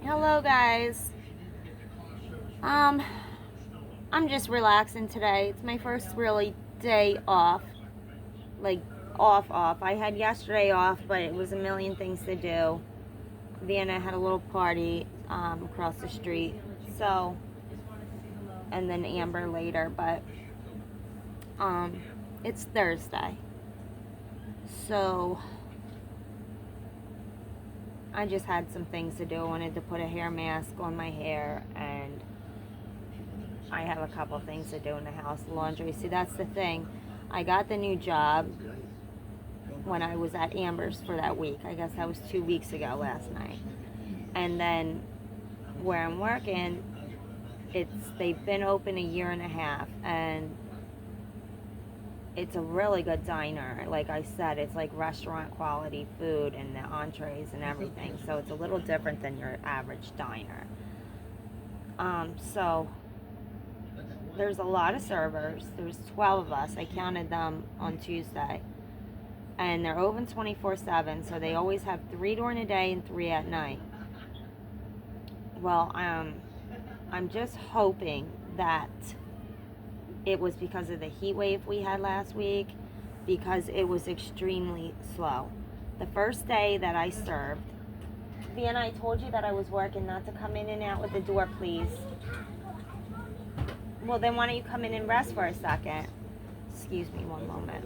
Hello guys. Um I'm just relaxing today. It's my first really day off. Like off. I had yesterday off, but it was a million things to do. Vannah had a little party across the street. So and then Amber later, but um it's Thursday. So I just had some things to do. I wanted to put a hair mask on my hair, and I have a couple things to do in the house. Laundry. See, that's the thing. I got the new job when I was at Amber's for that week. I guess that was 2 weeks ago last night. And then where I'm working, they've been open a year and a half, and it's a really good diner. Like I said, it's like restaurant quality food and the entrees and everything. So it's a little different than your average diner. So there's a lot of servers. There's 12 of us. I counted them on Tuesday. And they're open 24/7, so they always have 3 during the day and 3 at night. Well, I'm just hoping that it was because of the heat wave we had last week, because it was extremely slow. The first day that I served, Vannah, I told you that I was working, not to come in and out with the door, please. Well, then why don't you come in and rest for a second? Excuse me one moment.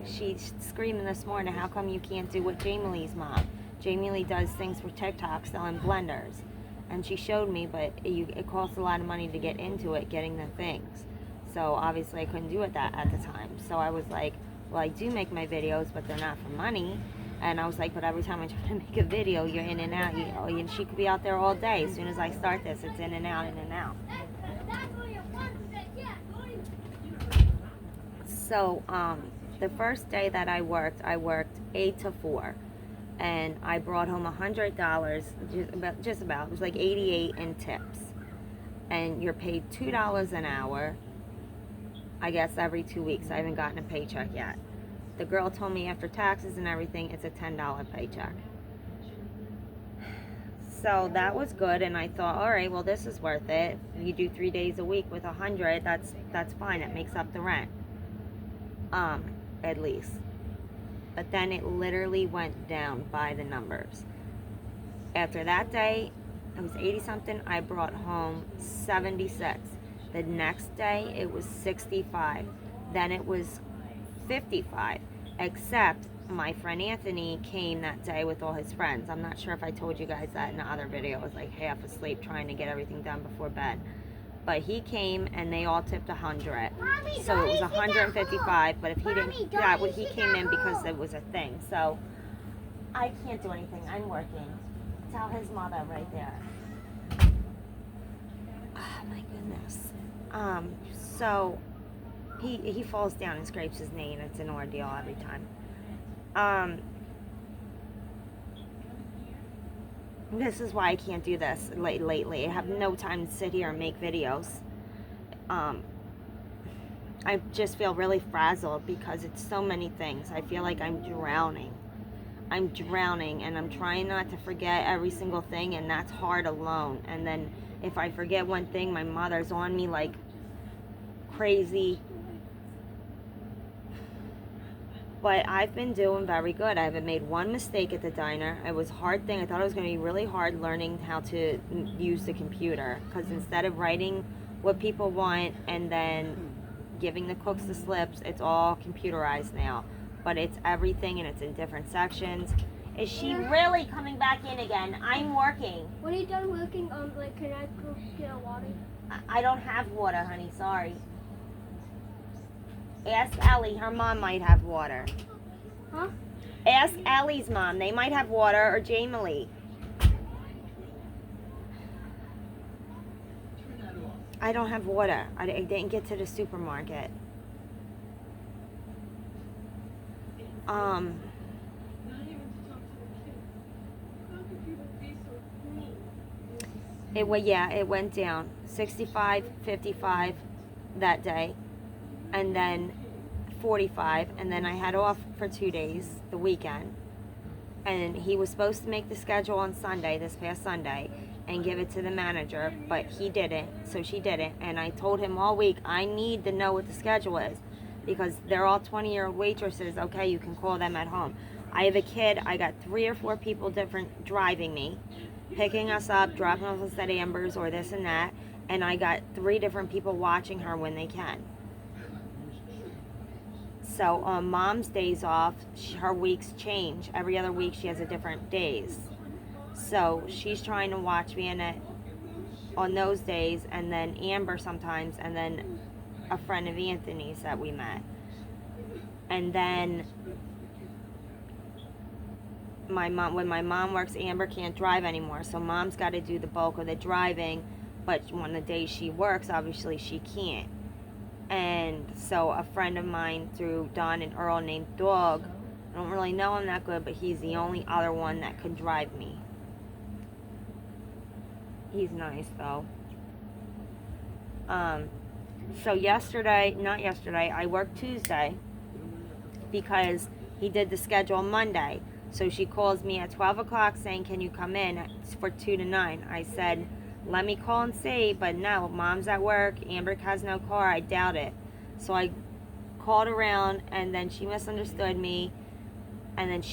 She's screaming this morning, how come you can't do what Jamie Lee's mom? Jamie Lee does things for TikTok selling blenders. And she showed me, but it costs a lot of money to get into it, getting the things. So obviously I couldn't do it at the time. So I was like, well, I do make my videos, but they're not for money. And I was like, but every time I try to make a video, you're in and out. And she could be out there all day. As soon as I start this, it's in and out, in and out. So the first day that I worked 8 to 4. And I brought home $100, just about. It was like 88 in tips. And you're paid $2 an hour, I guess, every 2 weeks. I haven't gotten a paycheck yet. The girl told me after taxes and everything, it's a $10 paycheck. So that was good, and I thought, all right, well, this is worth it. You do 3 days a week with 100, that's fine. It makes up the rent, at least. But then it literally went down by the numbers. After that day, it was 80 something. I brought home 76. The next day, it was 65. Then it was 55. Except my friend Anthony came that day with all his friends. I'm not sure if I told you guys that in the other video. I was like half asleep trying to get everything done before bed. But he came and they all tipped 100. So it was 155, but if he didn't, he came in because it was a thing. So I can't do anything. I'm working. Tell his mother right there. Oh my goodness. So he falls down and scrapes his knee, and it's an ordeal every time. This is why I can't do this lately. I have no time to sit here and make videos. I just feel really frazzled because it's so many things. I feel like I'm drowning. And I'm trying not to forget every single thing, and that's hard alone. And then if I forget one thing, my mother's on me like crazy. But I've been doing very good. I haven't made one mistake at the diner. It was a hard thing. I thought it was going to be really hard learning how to use the computer. Because instead of writing what people want and then giving the cooks the slips, it's all computerized now. But it's everything, and it's in different sections. Is she really coming back in again? I'm working. When you're done working, can I go get a water? I don't have water, honey. Sorry. Ask Ellie. Her mom might have water. Huh? Ask Ellie's mom. They might have water, or Jamie Lee. I don't have water. I didn't get to the supermarket. It went down 65, 55 that day, and then 45, and then I had off for 2 days the weekend, and he was supposed to make the schedule on Sunday, this past Sunday, and give it to the manager, but he didn't, so she didn't. And I told him all week, I need to know what the schedule is, because they're all 20-year-old waitresses. Okay, you can call them at home. I have a kid, I got 3 or 4 people different driving me, picking us up, dropping us at Amber's or this and that, and I got 3 different people watching her when they can. So on Mom's days off, her weeks change. Every other week she has a different days. So she's trying to watch Vannah on those days, and then Amber sometimes, and then a friend of Anthony's that we met. And then when my mom works, Amber can't drive anymore, so Mom's got to do the bulk of the driving, but on the days she works, obviously she can't. And so a friend of mine through Don and Earl named Dog, I don't really know him that good, but he's the only other one that could drive me. He's nice though. So I worked Tuesday because he did the schedule Monday. So she calls me at 12 o'clock saying, can you come in for 2 to 9? I said, let me call and see, but no, Mom's at work, Amber has no car, I doubt it. So I called around, and then she misunderstood me, and then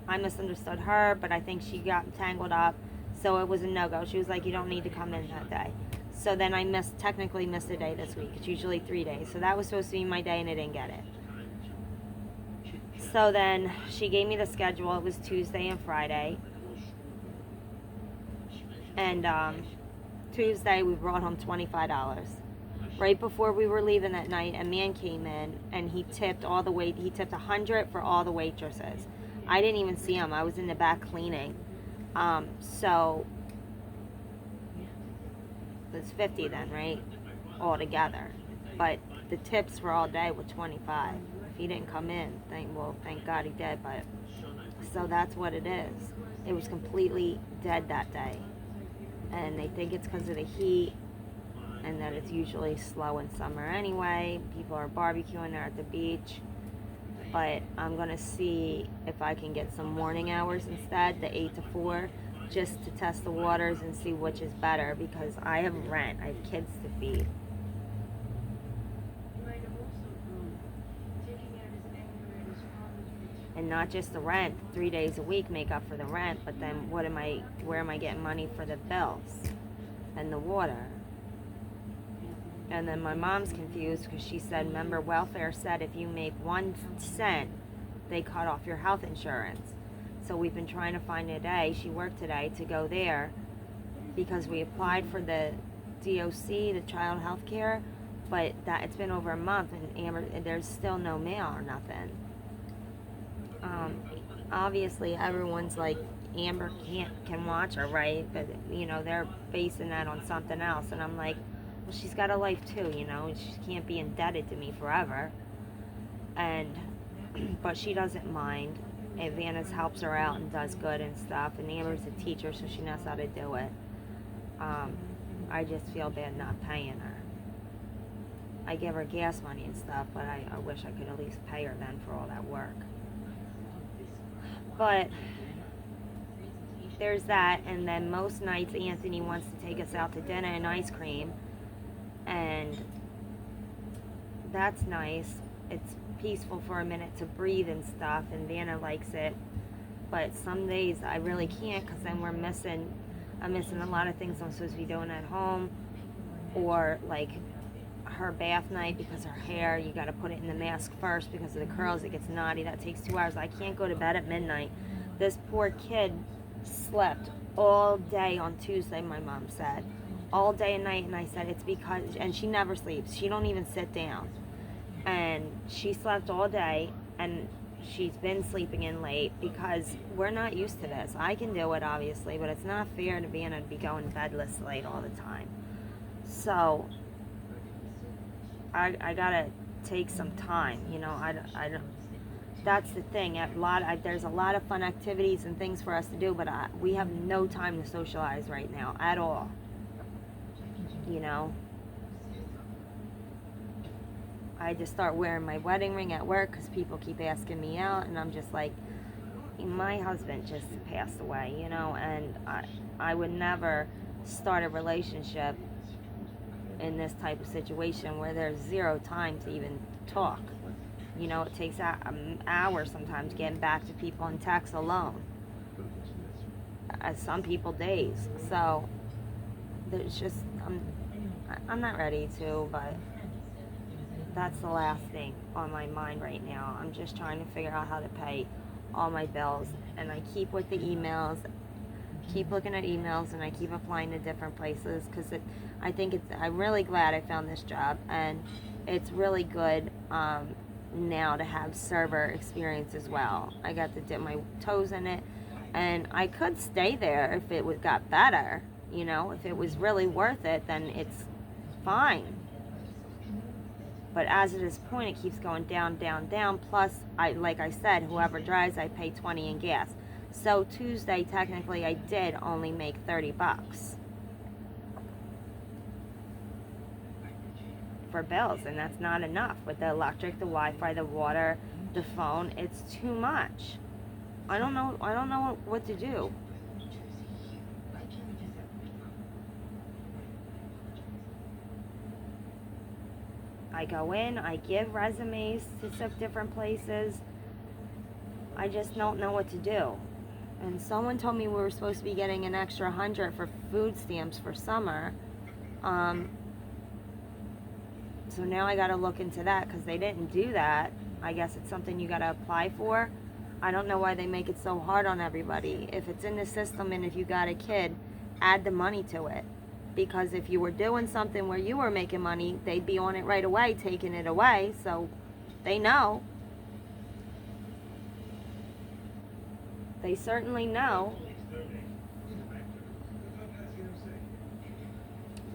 I misunderstood her, but I think she got tangled up, so it was a no-go. She was like, you don't need to come in that day. So then I technically missed a day this week. It's usually 3 days. So that was supposed to be my day, and I didn't get it. So then she gave me the schedule. It was Tuesday and Friday. And Tuesday we brought home $25. Right before we were leaving that night, a man came in and he tipped $100 for all the waitresses. I didn't even see him. I was in the back cleaning. So it's 50 then, right? All together. But the tips for all day were 25. If he didn't come in, thank God he did. But so that's what it is. It was completely dead that day. And they think it's because of the heat, and that it's usually slow in summer anyway. People are barbecuing, they're at the beach. But I'm going to see if I can get some morning hours instead, the 8 to 4, just to test the waters and see which is better, because I have rent, I have kids to feed. And not just the rent, 3 days a week make up for the rent, but then where am I getting money for the bills and the water? And then my mom's confused because she said, remember, welfare said if you make 1 cent, they cut off your health insurance. So we've been trying to find a day, she worked today, to go there, because we applied for the DOC, the child health care, but it's been over a month, and there's still no mail or nothing. Obviously everyone's like, Amber can watch her, right? But they're basing that on something else, and I'm like, well, she's got a life too, she can't be indebted to me forever. But she doesn't mind, and Vannah helps her out and does good and stuff, and Amber's a teacher, so she knows how to do it. I just feel bad not paying her. I give her gas money and stuff, but I wish I could at least pay her then for all that work. But there's that, and then most nights Anthony wants to take us out to dinner and ice cream, and that's nice. It's peaceful for a minute to breathe and stuff, and Vannah likes it. But some days I really can't, because then I'm missing a lot of things I'm supposed to be doing at home, or like her bath night, because her hair, you got to put it in the mask first because of the curls. It gets knotty. That takes 2 hours. I can't go to bed at midnight. This poor kid slept all day on Tuesday, my mom said, all day and night. And I said, it's because, and she never sleeps, she don't even sit down, and she slept all day, and she's been sleeping in late because we're not used to this. I can do it, obviously, but it's not fair to Vannah to be going bedless late all the time. So I gotta take some time, I don't. That's the thing. There's a lot of fun activities and things for us to do, but we have no time to socialize right now at all. I just start wearing my wedding ring at work because people keep asking me out, and I'm just like, my husband just passed away, you know, and I would never start a relationship in this type of situation where there's zero time to even talk. You know, it takes hours sometimes getting back to people in text alone. As some people days. So there's just I'm not ready to, but that's the last thing on my mind right now. I'm just trying to figure out how to pay all my bills, and I keep with the emails, keep looking at emails, and I keep applying to different places because I'm really glad I found this job, and it's really good now to have server experience as well. I got to dip my toes in it, and I could stay there if it got better. You know, if it was really worth it, then it's fine. But as of this point, it keeps going down, down, down. Plus, like I said, whoever drives, I pay $20 in gas. So Tuesday, technically, I did only make $30 for bills, and that's not enough. With the electric, the Wi-Fi, the water, the phone, it's too much. I don't know what to do. I go in, I give resumes to some different places. I just don't know what to do. And someone told me we were supposed to be getting an extra 100 for food stamps for summer. So now I got to look into that because they didn't do that. I guess it's something you got to apply for. I don't know why they make it so hard on everybody. If it's in the system and if you got a kid, add the money to it. Because if you were doing something where you were making money, they'd be on it right away, taking it away. So they know. They certainly know.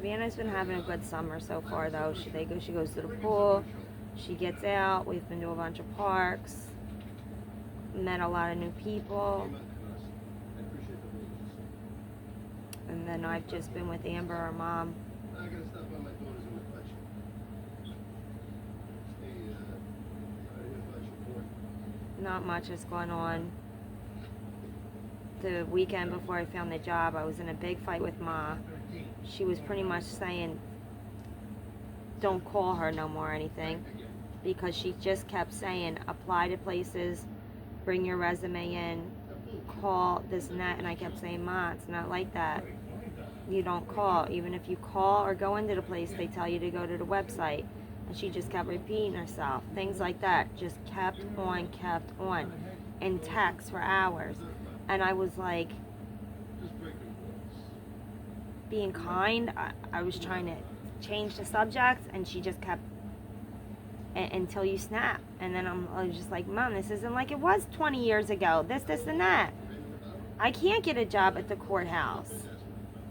Vannah's been having a good summer so far, though. She goes to the pool. She gets out. We've been to a bunch of parks. Met a lot of new people. And then I've just been with Amber, her mom. Not much is going on. The weekend before I found the job, I was in a big fight with Ma. She was pretty much saying, don't call her no more or anything, because she just kept saying, apply to places, bring your resume in, call this and that, and I kept saying, Ma, it's not like that. You don't call. Even if you call or go into the place, they tell you to go to the website. And she just kept repeating herself. Things like that. Just kept on. And texts for hours. And I was like, being kind. I was trying to change the subject, and she just kept, until you snap. And then I was just like, Mom, this isn't like it was 20 years ago. This, and that. I can't get a job at the courthouse.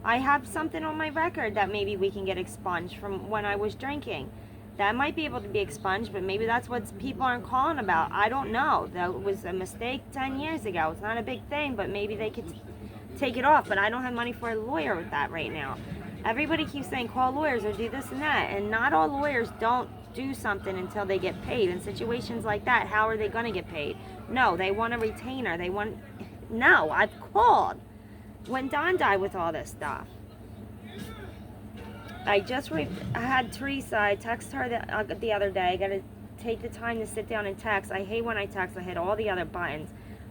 I have something on my record that maybe we can get expunged from when I was drinking. That might be able to be expunged, but maybe that's what people aren't calling about. I don't know. That was a mistake 10 years ago. It's not a big thing, but maybe they could take it off. But I don't have money for a lawyer with that right now. Everybody keeps saying call lawyers or do this and that, and not all lawyers don't do something until they get paid. In situations like that, how are they going to get paid? No, they want a retainer. No, I've called. When Don died with all this stuff, I had Teresa. I texted her the other day. I got to take the time to sit down and text. I hate when I text. I hit all the other buttons.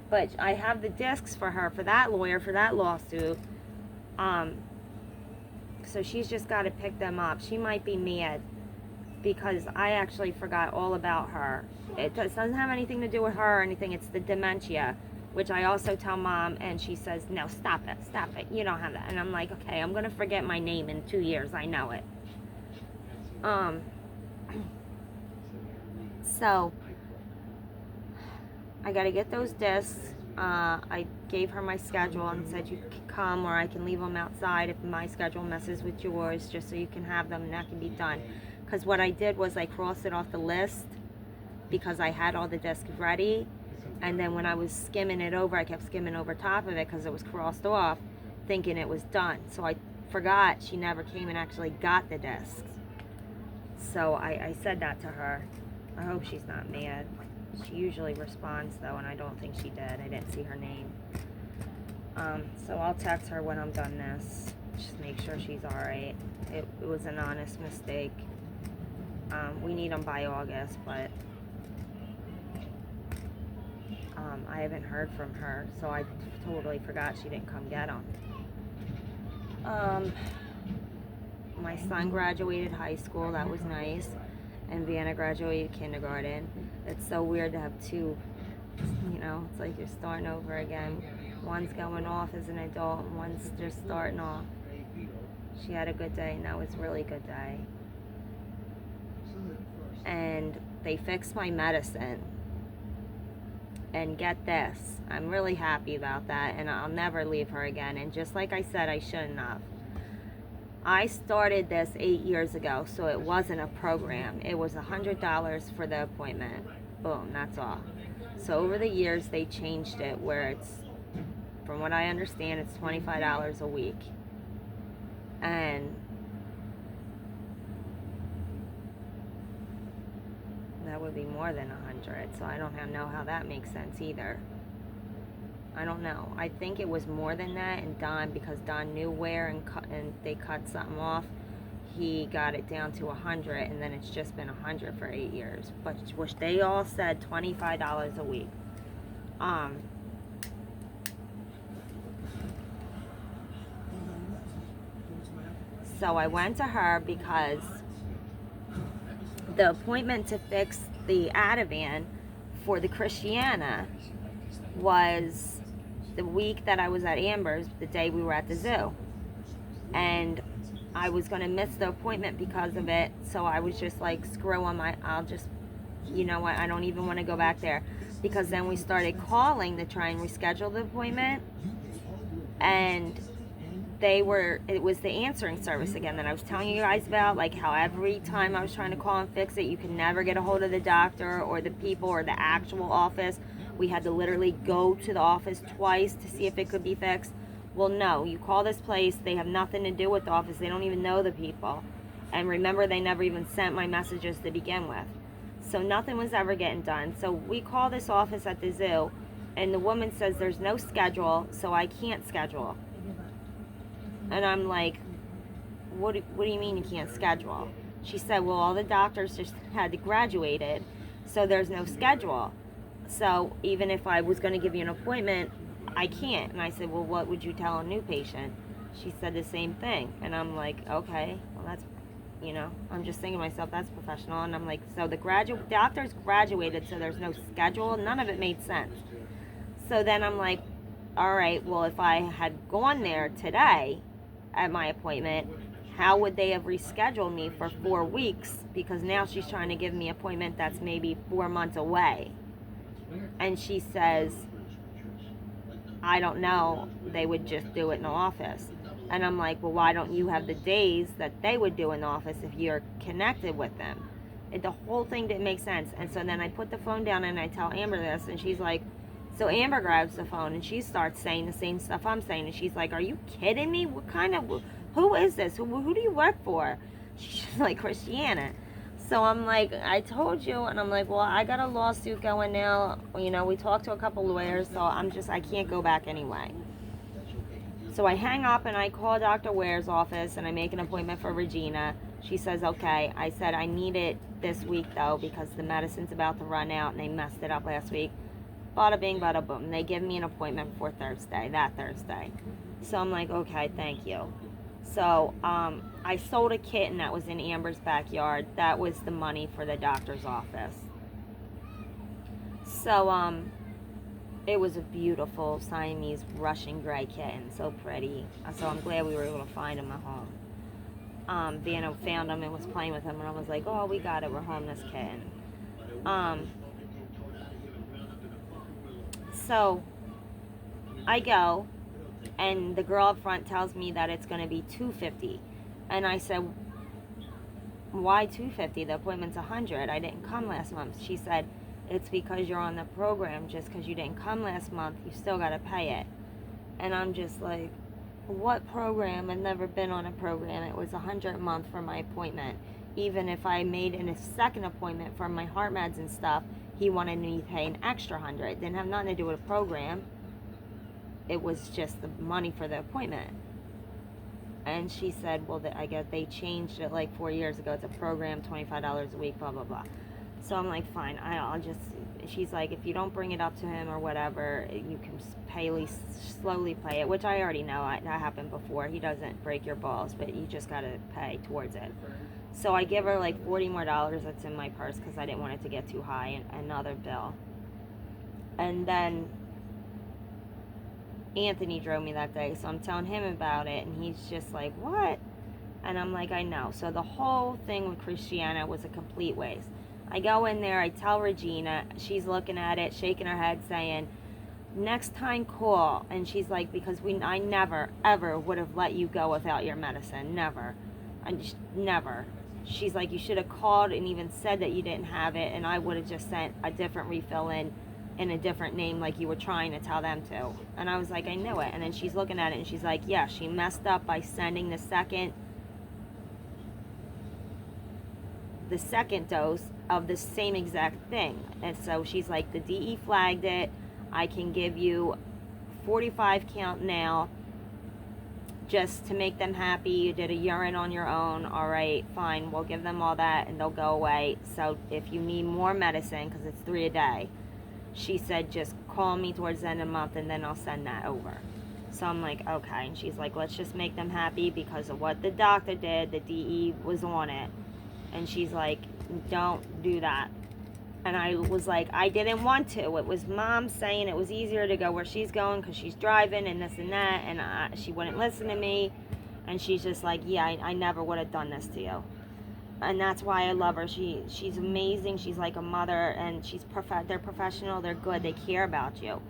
But I have the discs for her, for that lawyer, for that lawsuit. So she's just got to pick them up. She might be mad because I actually forgot all about her. It doesn't have anything to do with her or anything. It's the dementia, which I also tell Mom, and she says, no, stop it, you don't have that. And I'm like, okay, I'm gonna forget my name in 2 years, I know it. So I gotta get those discs. I gave her my schedule and said you can come, or I can leave them outside if my schedule messes with yours, just so you can have them and that can be done. Because what I did was I crossed it off the list because I had all the discs ready. And then when I was skimming it over, I kept skimming over top of it because it was crossed off, thinking it was done. So I forgot she never came and actually got the discs. So I said that to her. I hope she's not mad. She usually responds though, and I don't think she did. I didn't see her name. So I'll text her when I'm done this. Just make sure she's alright. It was an honest mistake. We need them by August, but I haven't heard from her, so I totally forgot she didn't come get them. My son graduated high school. That was nice. And Vannah graduated kindergarten. It's so weird to have two, it's like you're starting over again. One's going off as an adult and one's just starting off. She had a good day, and that was a really good day. And they fixed my medicine. And get this, I'm really happy about that, and I'll never leave her again. And just like I said, I shouldn't have. I started this 8 years ago, so it wasn't a program. It was $100 for the appointment. Boom, that's all. So over the years, they changed it where it's, from what I understand, it's $25 a week. And that would be more than 100, so I don't know how that makes sense either. I don't know. I think it was more than that, and Don, because Don knew where and they cut something off, he got it down to 100, and then it's just been 100 for 8 years. But which they all said $25 a week. So I went to her because the appointment to fix the Ativan for the Chrittianna was the week that I was at Amber's, the day we were at the zoo. And I was going to miss the appointment because of it, so I was just like, screw on I'll just, you know what, I don't even want to go back there. Because then we started calling to try and reschedule the appointment, and it was the answering service again that I was telling you guys about, like how every time I was trying to call and fix it, you can never get a hold of the doctor or the people or the actual office. We had to literally go to the office twice to see if it could be fixed. Well, no, you call this place, they have nothing to do with the office, they don't even know the people. And remember, they never even sent my messages to begin with. So nothing was ever getting done. So we call this office at the zoo, and the woman says there's no schedule, so I can't schedule. And I'm like, what do you mean you can't schedule? She said, well, all the doctors just had graduated, so there's no schedule. So even if I was going to give you an appointment, I can't. And I said, well, what would you tell a new patient? She said the same thing. And I'm like, okay, well, that's, I'm just thinking to myself, that's professional. And I'm like, so the doctors graduated, so there's no schedule? None of it made sense. So then I'm like, all right, well, if I had gone there today at my appointment, how would they have rescheduled me for 4 weeks? Because now she's trying to give me an appointment that's maybe 4 months away. And she says, I don't know, they would just do it in the office. And I'm like, well, why don't you have the days that they would do in the office if you're connected with them? The whole thing didn't make sense. And so then I put the phone down and I tell Amber this, and she's like, so Amber grabs the phone and she starts saying the same stuff I'm saying. And she's like, are you kidding me? Who is this? Who do you work for? She's like, Chrittianna. So I'm like, I told you. And I'm like, well, I got a lawsuit going now. We talked to a couple lawyers, so I can't go back anyway. So I hang up and I call Dr. Ware's office and I make an appointment for Regina. She says, okay. I said, I need it this week though, because the medicine's about to run out and they messed it up last week. Bada bing, bada boom. They give me an appointment for that Thursday. So I'm like, okay, thank you. So I sold a kitten that was in Amber's backyard. That was the money for the doctor's office. So it was a beautiful Siamese Russian gray kitten, so pretty. So I'm glad we were able to find him at home. Vannah found him and was playing with him, and I was like, oh, we got it, we're home, this kitten. So I go, and the girl up front tells me that it's going to be $250, and I said, why $250? The appointment's $100. I didn't come last month. She said, it's because you're on the program. Just because you didn't come last month, you still got to pay it. And I'm just like, what program? I've never been on a program. It was $100 a month for my appointment. Even if I made a second appointment for my heart meds and stuff, he wanted me to pay an extra 100. It didn't have nothing to do with a program. It was just the money for the appointment. And she said, well, I guess they changed it like 4 years ago. It's a program, $25 a week, blah, blah, blah. So I'm like, fine, I'll just, she's like, if you don't bring it up to him or whatever, you can slowly pay it, which I already know. That happened before. He doesn't break your balls, but you just got to pay towards it. So I give her like $40 more that's in my purse because I didn't want it to get too high, and another bill. And then Anthony drove me that day, so I'm telling him about it, and he's just like, what? And I'm like, I know. So the whole thing with Chrittianna was a complete waste. I go in there, I tell Regina, she's looking at it, shaking her head, saying, next time call. And she's like, because I never, ever would have let you go without your medicine. Never. Never. She's like, you should have called and even said that you didn't have it, and I would have just sent a different refill in a different name like you were trying to tell them to. And I was like, I knew it. And then she's looking at it and she's like, yeah, she messed up by sending the second dose of the same exact thing. And so she's like, the DE flagged it. I can give you 45 count now just to make them happy. You did a urine on your own. All right, fine. We'll give them all that and they'll go away. So if you need more medicine, because it's 3 a day, she said, just call me towards the end of the month and then I'll send that over. So I'm like, okay. And she's like, let's just make them happy because of what the doctor did. The DE was on it. And she's like, don't do that. And I was like, I didn't want to. It was Mom saying it was easier to go where she's going because she's driving and this and that. And she wouldn't listen to me. And she's just like, yeah, I never would have done this to you. And that's why I love her. She's amazing. She's like a mother, and they're professional. They're good. They care about you.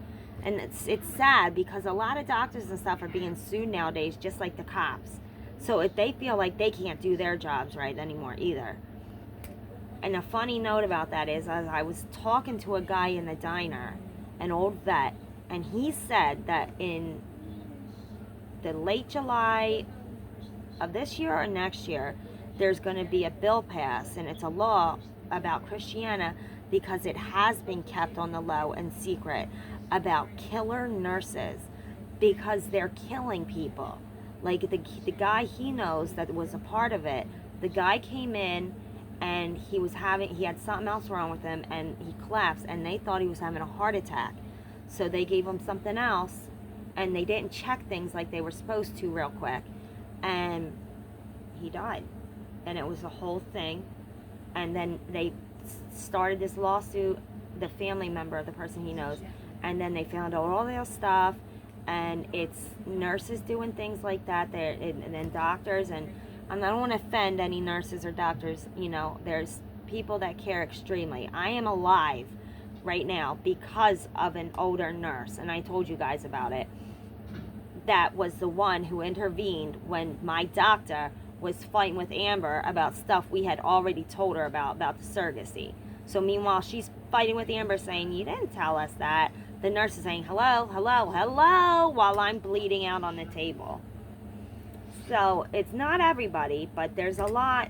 And it's sad because a lot of doctors and stuff are being sued nowadays, just like the cops. So if they feel like they can't do their jobs right anymore either. And a funny note about that is, as I was talking to a guy in the diner, an old vet, and he said that in the late July of this year or next year, there's going to be a bill passed, and it's a law about Chrittianna because it has been kept on the low and secret about killer nurses because they're killing people. Like the guy he knows that was a part of it, the guy came in and he had something else wrong with him and he collapsed and they thought he was having a heart attack. So they gave him something else and they didn't check things like they were supposed to real quick, and he died. And it was a whole thing. And then they started this lawsuit, the family member of the person he knows, and then they found out all their stuff, and it's nurses doing things like that there, and then doctors, and I don't want to offend any nurses or doctors, there's people that care extremely. I am alive right now because of an older nurse, and I told you guys about it. That was the one who intervened when my doctor was fighting with Amber about stuff we had already told her about the surrogacy. So meanwhile, she's fighting with Amber saying, you didn't tell us that. The nurse is saying, hello, hello, hello, while I'm bleeding out on the table. So it's not everybody, but there's a lot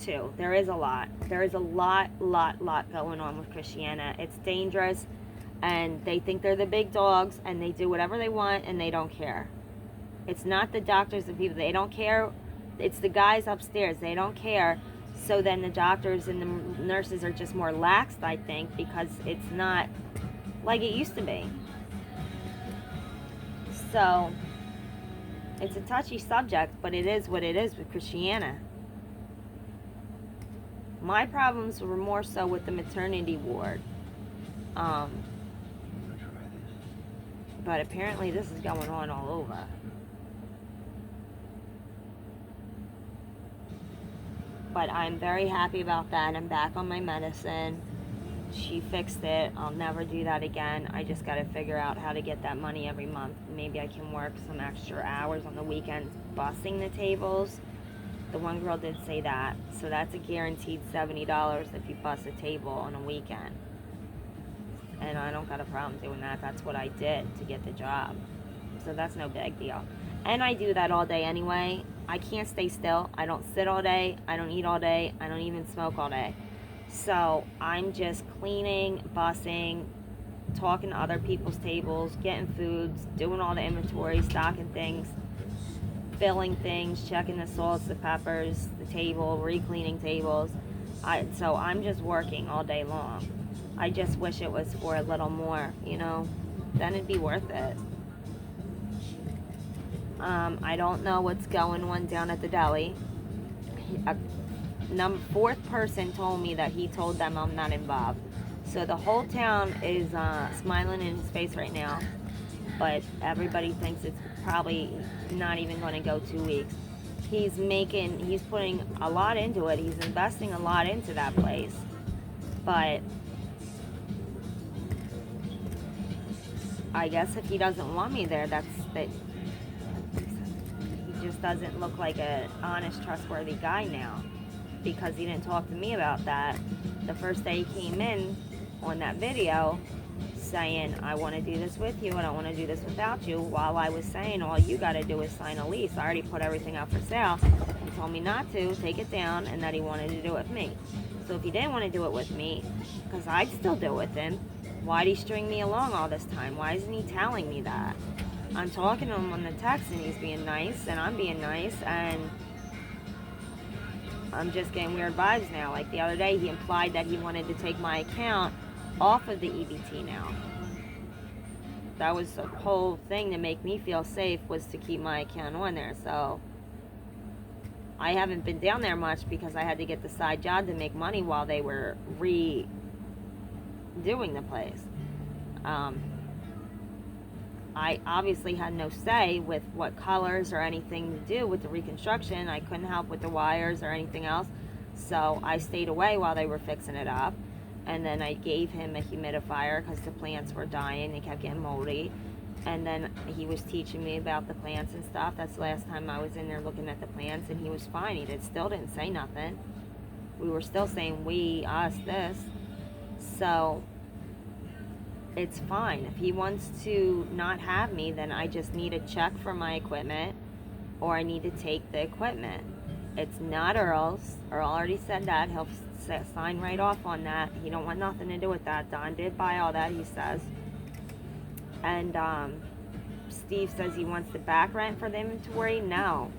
too. There is a lot. There is a lot going on with Chrittianna. It's dangerous, and they think they're the big dogs, and they do whatever they want, and they don't care. It's not the doctors and people. They don't care. It's the guys upstairs. They don't care. So then the doctors and the nurses are just more laxed, I think, because it's not like it used to be. So it's a touchy subject, but it is what it is with Chrittianna. My problems were more so with the maternity ward. But apparently this is going on all over. But I'm very happy about that. I'm back on my medicine. She fixed it. I'll never do that again. I just got to figure out how to get that money every month. Maybe I can work some extra hours on the weekends bussing the tables. The one girl did say that. So that's a guaranteed $70 if you bus a table on a weekend. And I don't got a problem doing that. That's what I did to get the job. So that's no big deal. And I do that all day anyway. I can't stay still. I don't sit all day. I don't eat all day. I don't even smoke all day. So I'm just cleaning, bussing, talking to other people's tables, getting foods, doing all the inventory, stocking things, filling things, checking the salts, the peppers, the table, re-cleaning tables. So I'm just working all day long. I just wish it was for a little more, then it'd be worth it. I don't know what's going on down at the deli. A fourth person told me that he told them I'm not involved. So the whole town is smiling in his face right now, but everybody thinks it's probably not even going to go 2 weeks. He's putting a lot into it. He's investing a lot into that place. But I guess if he doesn't want me there, that he just doesn't look like an honest, trustworthy guy now, because he didn't talk to me about that the first day he came in on that video, saying, I want to do this with you, I don't want to do this without you, while I was saying all you got to do is sign a lease. I already put everything out for sale. He told me not to, take it down, and that he wanted to do it with me. So if he didn't want to do it with me, because I'd still do it with him, why'd he string me along all this time? Why isn't he telling me that? I'm talking to him on the text, and he's being nice, and I'm being nice, and I'm just getting weird vibes now. Like the other day, he implied that he wanted to take my account off of the EBT now. That was the whole thing to make me feel safe, was to keep my account on there. So I haven't been down there much because I had to get the side job to make money while they were redoing the place. I obviously had no say with what colors or anything to do with the reconstruction. I couldn't help with the wires or anything else. So I stayed away while they were fixing it up. And then I gave him a humidifier because the plants were dying. They kept getting moldy. And then he was teaching me about the plants and stuff. That's the last time I was in there looking at the plants, and he was fine. He still didn't say nothing. We were still saying we, us, this. So it's fine. If he wants to not have me, then I just need a check for my equipment, or I need to take the equipment. It's not Earl's. Earl already said that. He'll sign right off on that. He don't want nothing to do with that. Don did buy all that, he says. And Steve says he wants the back rent for the inventory. No.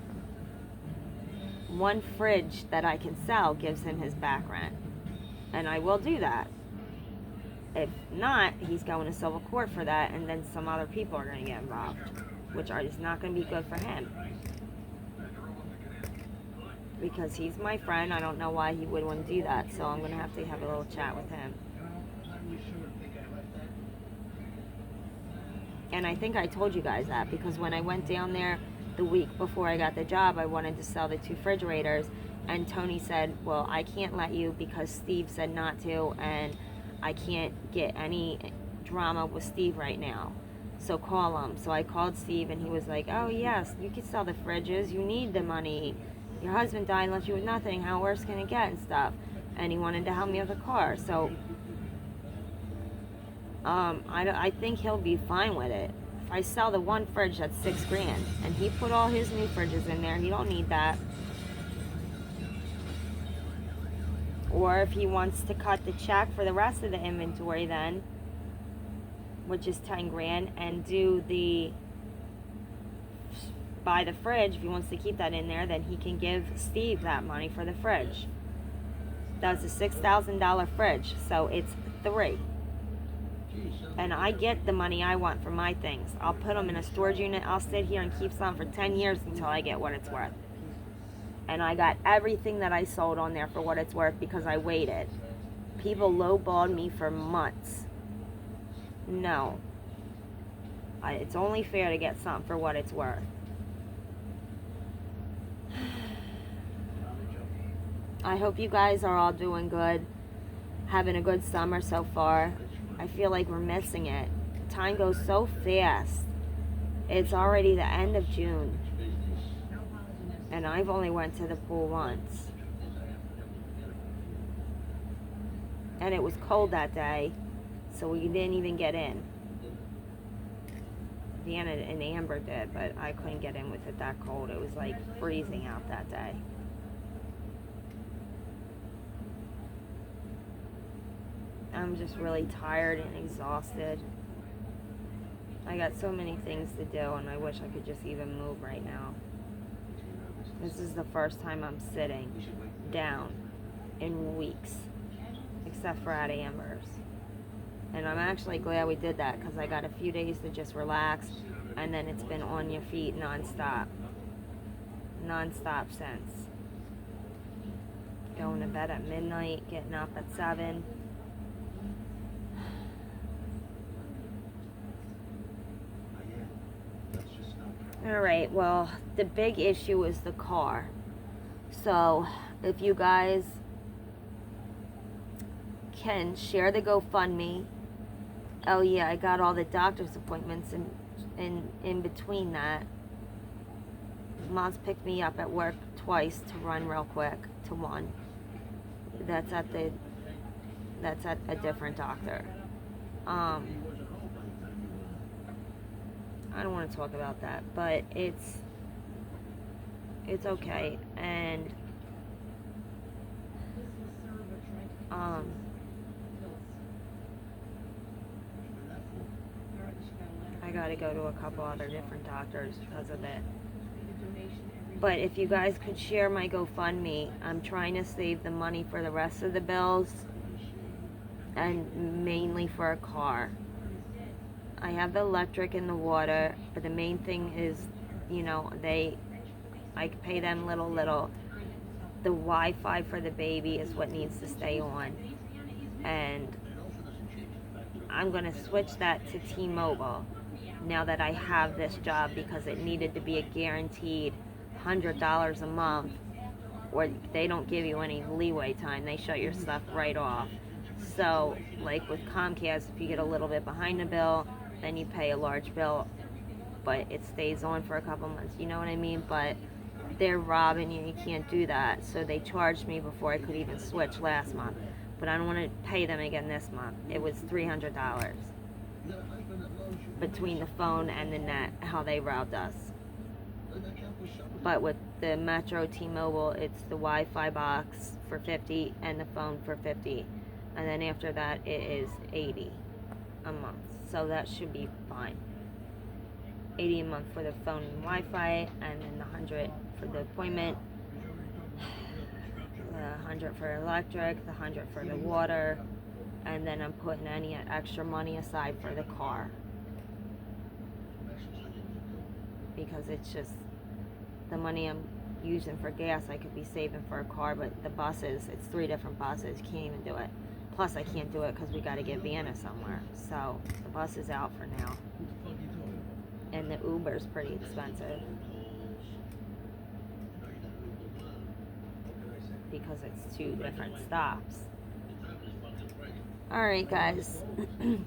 One fridge that I can sell gives him his back rent. And I will do that. If not, he's going to civil court for that, and then some other people are going to get involved, which is not going to be good for him. Because he's my friend, I don't know why he would want to do that, so I'm going to have a little chat with him. And I think I told you guys that, because when I went down there the week before I got the job, I wanted to sell the 2 refrigerators, and Tony said, well, I can't let you because Steve said not to, and I can't get any drama with Steve right now, so call him. So I called Steve, and he was like, oh yes, you can sell the fridges, you need the money, your husband died and left you with nothing, how worse can it get and stuff. And he wanted to help me with the car. So I think he'll be fine with it. If I sell the one fridge, that's $6,000, and he put all his new fridges in there, he don't need that. Or if he wants to cut the check for the rest of the inventory, then, which is $10,000, and buy the fridge, if he wants to keep that in there, then he can give Steve that money for the fridge. That's a $6,000 fridge, so it's 3. And I get the money I want for my things. I'll put them in a storage unit. I'll sit here and keep some for 10 years until I get what it's worth. And I got everything that I sold on there for what it's worth because I waited. People lowballed me for months. No. It's only fair to get something for what it's worth. I hope you guys are all doing good, having a good summer so far. I feel like we're missing it. Time goes so fast. It's already the end of June, and I've only went to the pool once. And it was cold that day, so we didn't even get in. Vannah and Amber did, but I couldn't get in with it that cold. It was like freezing out that day. I'm just really tired and exhausted. I got so many things to do, and I wish I could just even move right now. This is the first time I'm sitting down in weeks, except for at Amber's. And I'm actually glad we did that, because I got a few days to just relax, and then it's been on your feet nonstop. Nonstop since. Going to bed at midnight, getting up at 7. Alright, well, the big issue is the car. So, if you guys can share the GoFundMe. Oh yeah, I got all the doctor's appointments in between that. Mom's picked me up at work twice to run real quick to one. That's at a different doctor. I don't want to talk about that, but it's okay. And I gotta go to a couple other different doctors because of it. But if you guys could share my GoFundMe, I'm trying to save the money for the rest of the bills, and mainly for a car. I have the electric and the water, but the main thing is, you know, I pay them little. The Wi-Fi for the baby is what needs to stay on, and I'm gonna switch that to T-Mobile now that I have this job, because it needed to be a guaranteed $100 a month, or they don't give you any leeway time. They shut your stuff right off. So, like with Comcast, if you get a little bit behind the bill, then you pay a large bill, but it stays on for a couple months. You know what I mean? But they're robbing you. You can't do that. So they charged me before I could even switch last month. But I don't want to pay them again this month. It was $300 between the phone and the net, how they robbed us. But with the Metro T-Mobile, it's the Wi-Fi box for $50 and the phone for $50. And then after that, it is $80 a month. So that should be fine. $80 a month for the phone and Wi-Fi, and then the $100 for the appointment, the $100 for electric, the $100 for the water, and then I'm putting any extra money aside for the car, because it's just the money I'm using for gas I could be saving for a car. But the buses, it's 3 different buses, can't even do it. Plus I can't do it because we got to get Vannah somewhere, so the bus is out for now. And the Uber's pretty expensive because it's 2 different stops. Alright guys,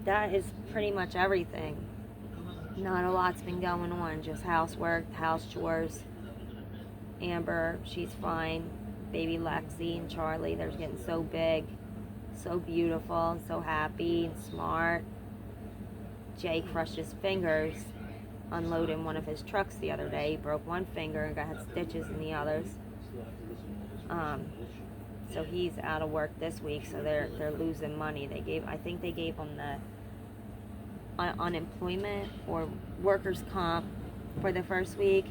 that is pretty much everything. Not a lot's been going on, just housework, house chores. Amber, she's fine. Baby Lexi and Charlie, they're getting so big, so beautiful, and so happy and smart. Jay crushed his fingers unloading one of his trucks the other day. He broke one finger and got stitches in the others. So he's out of work this week, so they're losing money. I think they gave him the unemployment or workers' comp for the first week,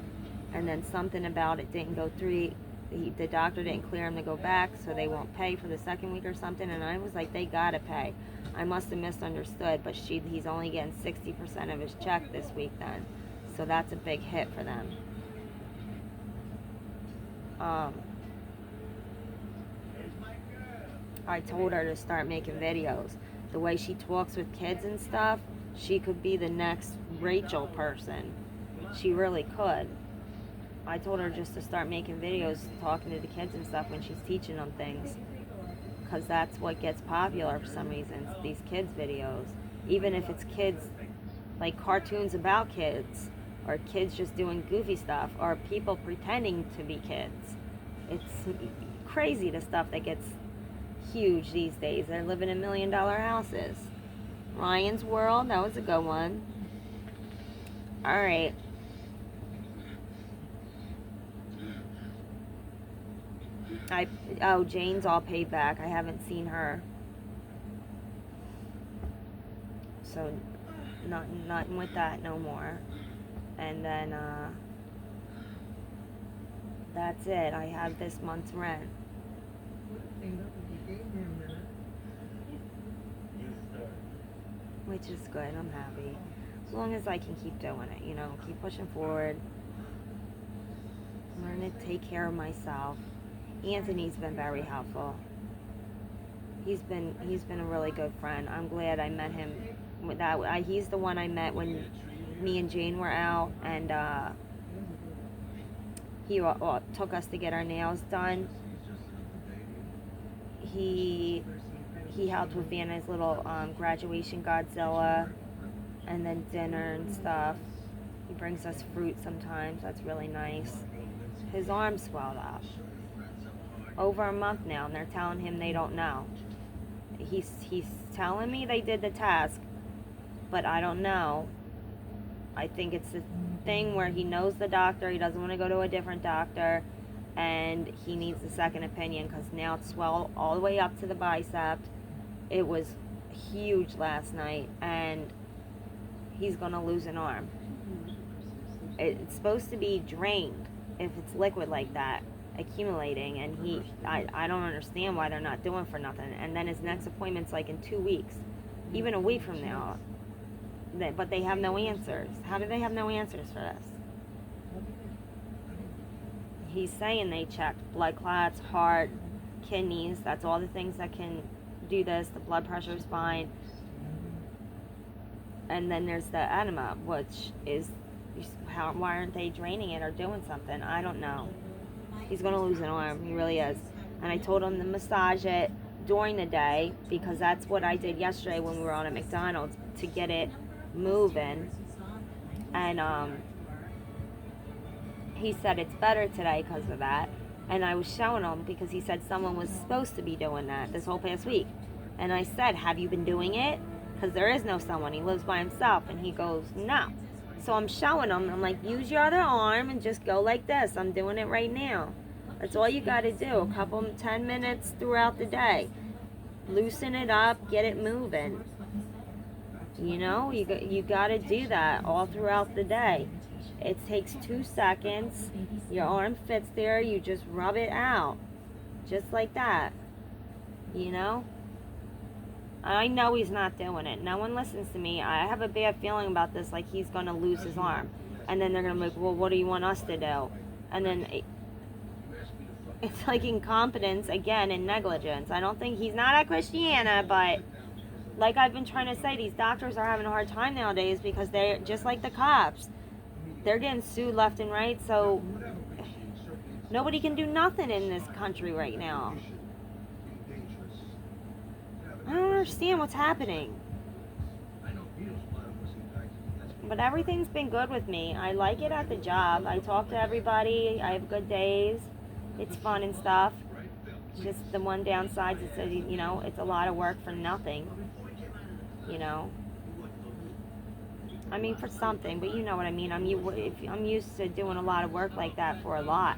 and then something about it didn't go through. The doctor didn't clear him to go back, so they won't pay for the second week or something. And I was like, they gotta pay. I must have misunderstood, but he's only getting 60% of his check this week then, so that's a big hit for them. I told her to start making videos. The way she talks with kids and stuff, she could be the next Rachel person. She really could. I told her just to start making videos talking to the kids and stuff when she's teaching them things, because that's what gets popular for some reason, these kids videos. Even if it's kids, like cartoons about kids, or kids just doing goofy stuff, or people pretending to be kids. It's crazy, the stuff that gets huge these days. They're living in $1 million houses. Ryan's World, that was a good one. Alright. Jane's all paid back. I haven't seen her. so nothing with that no more. And then that's it. I have this month's rent. Which is good. I'm happy. As long as I can keep doing it, keep pushing forward. Learn to take care of myself. Anthony's been very helpful. He's been a really good friend. I'm glad I met him. He's the one I met when me and Jane were out, and he took us to get our nails done. He helped with Vannah's little graduation Godzilla, and then dinner and stuff. He brings us fruit sometimes. That's really nice. His arm swelled up. Over a month now, and they're telling him they don't know. He's telling me they did the test, but I don't know. I think it's the thing where he knows the doctor, he doesn't want to go to a different doctor, and he needs a second opinion because now it's swelled all the way up to the bicep. It was huge last night, and he's going to lose an arm. It's supposed to be drained if it's liquid like that, accumulating, and I don't understand why they're not doing for nothing. And then his next appointment's like in 2 weeks, even a week from now. But they have no answers. How do they have no answers for this? He's saying they checked blood clots, heart, kidneys. That's all the things that can do this. The blood pressure is fine. And then there's the enema, which is, why aren't they draining it or doing something? I don't know. He's going to lose an arm. He really is. And I told him to massage it during the day, because that's what I did yesterday when we were on at McDonald's to get it moving. And he said it's better today because of that. And I was showing him, because he said someone was supposed to be doing that this whole past week. And I said, have you been doing it? Because there is no someone. He lives by himself. And he goes, no. So I'm showing him. I'm like, use your other arm and just go like this. I'm doing it right now. That's all you got to do. 10 minutes throughout the day. Loosen it up. Get it moving. You got to do that all throughout the day. It takes 2 seconds. Your arm fits there. You just rub it out. Just like that. I know he's not doing it. No one listens to me. I have a bad feeling about this, like he's going to lose his arm. And then they're going to be like, well, what do you want us to do? And then it's like incompetence again and negligence. I don't think he's not at Chrittianna, but like I've been trying to say, these doctors are having a hard time nowadays because they're just like the cops. They're getting sued left and right, so nobody can do nothing in this country right now. I don't understand what's happening. But everything's been good with me. I like it at the job. I talk to everybody. I have good days. It's fun and stuff. Just the one downside is that, it's a lot of work for nothing. I mean, for something, but you know what I mean. I'm used to doing a lot of work like that for a lot.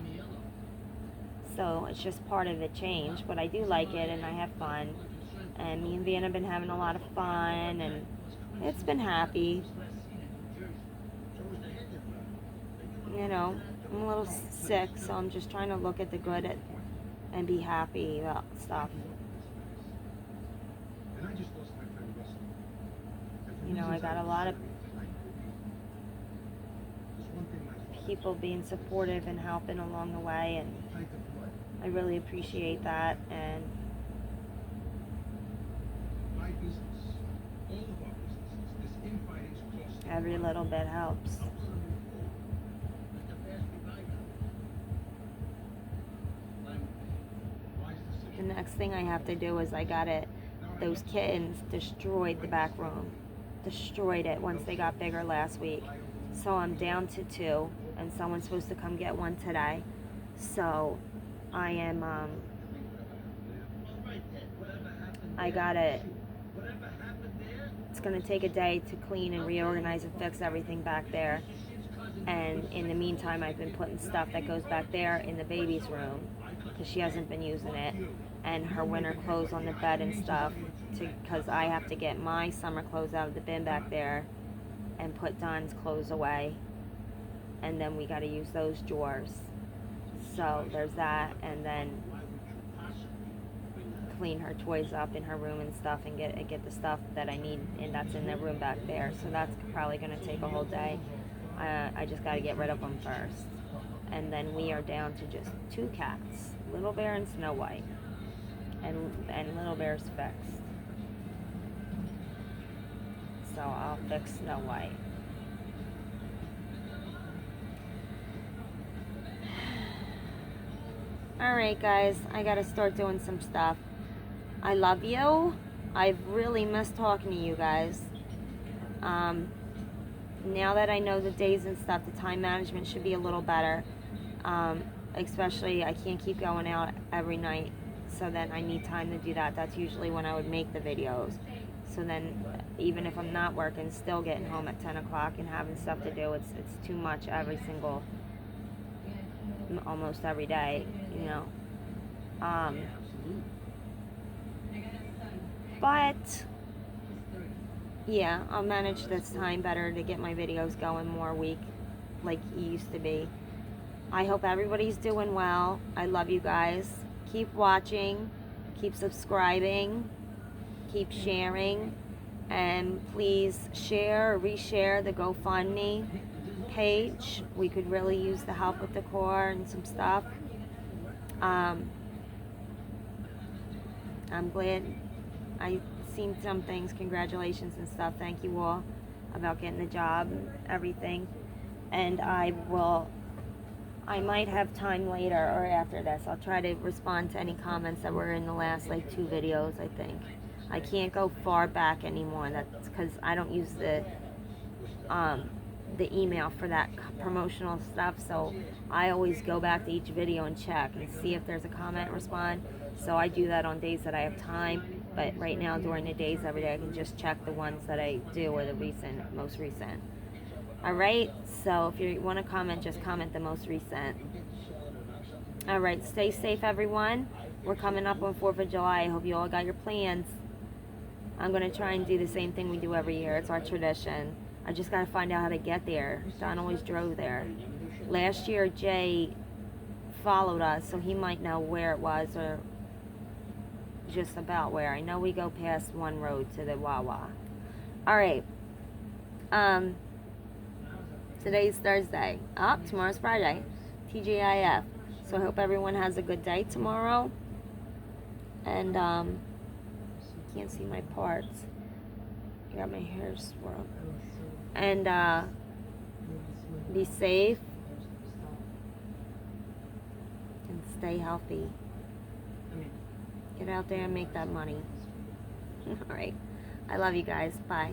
So it's just part of the change. But I do like it, and I have fun. And me and Vannah have been having a lot of fun, and it's been happy. I'm a little sick, so I'm just trying to look at the good and be happy about stuff. I got a lot of people being supportive and helping along the way, and I really appreciate that. And every little bit helps. The next thing I have to do is those kittens destroyed the back room. Destroyed it once they got bigger last week. So I'm down to 2, and someone's supposed to come get one today. So I am, it's going to take a day to clean and reorganize and fix everything back there. And in the meantime, I've been putting stuff that goes back there in the baby's room, because she hasn't been using it, and her winter clothes on the bed and stuff. because I have to get my summer clothes out of the bin back there and put Don's clothes away, and then we got to use those drawers. So there's that, and then clean her toys up in her room and stuff, and get the stuff that I need, and that's in the room back there. So that's probably going to take a whole day. I just got to get rid of them first, and then we are down to just 2 cats, Little Bear and Snow White, and Little Bear's fixed. So I'll fix Snow White. Alright guys, I gotta start doing some stuff. I love you. I've really missed talking to you guys. Now that I know the days and stuff, the time management should be a little better. Especially I can't keep going out every night, so then I need time to do that. That's usually when I would make the videos. So then even if I'm not working, still getting home at 10 o'clock and having stuff to do, it's too much almost every day, you know. But yeah, I'll manage this time better to get my videos going more week like it used to be. I hope everybody's doing well. I love you guys. Keep watching, keep subscribing, keep sharing, and please share or reshare the GoFundMe page. We could really use the help with decor and some stuff. I'm glad I seen some things. Congratulations and stuff. Thank you all about getting the job and everything. And I might have time later or after this. I'll try to respond to any comments that were in the last like 2 videos, I think. I can't go far back anymore. That's because I don't use the email for that promotional stuff, so I always go back to each video and check and see if there's a comment and respond. So I do that on days that I have time, but right now during the days every day I can just check the ones that I do or the most recent. Alright, so if you want to comment, just comment the most recent. Alright, stay safe everyone. We're coming up on 4th of July. I hope you all got your plans. I'm going to try and do the same thing we do every year. It's our tradition. I just got to find out how to get there. Don always drove there. Last year, Jay followed us, so he might know where it was or just about where. I know we go past one road to the Wawa. Alright. Today's Thursday. Tomorrow's Friday. TGIF. So I hope everyone has a good day tomorrow. And, can't see my parts. I got my hair swirled. And be safe and stay healthy. Get out there and make that money. Alright. I love you guys. Bye.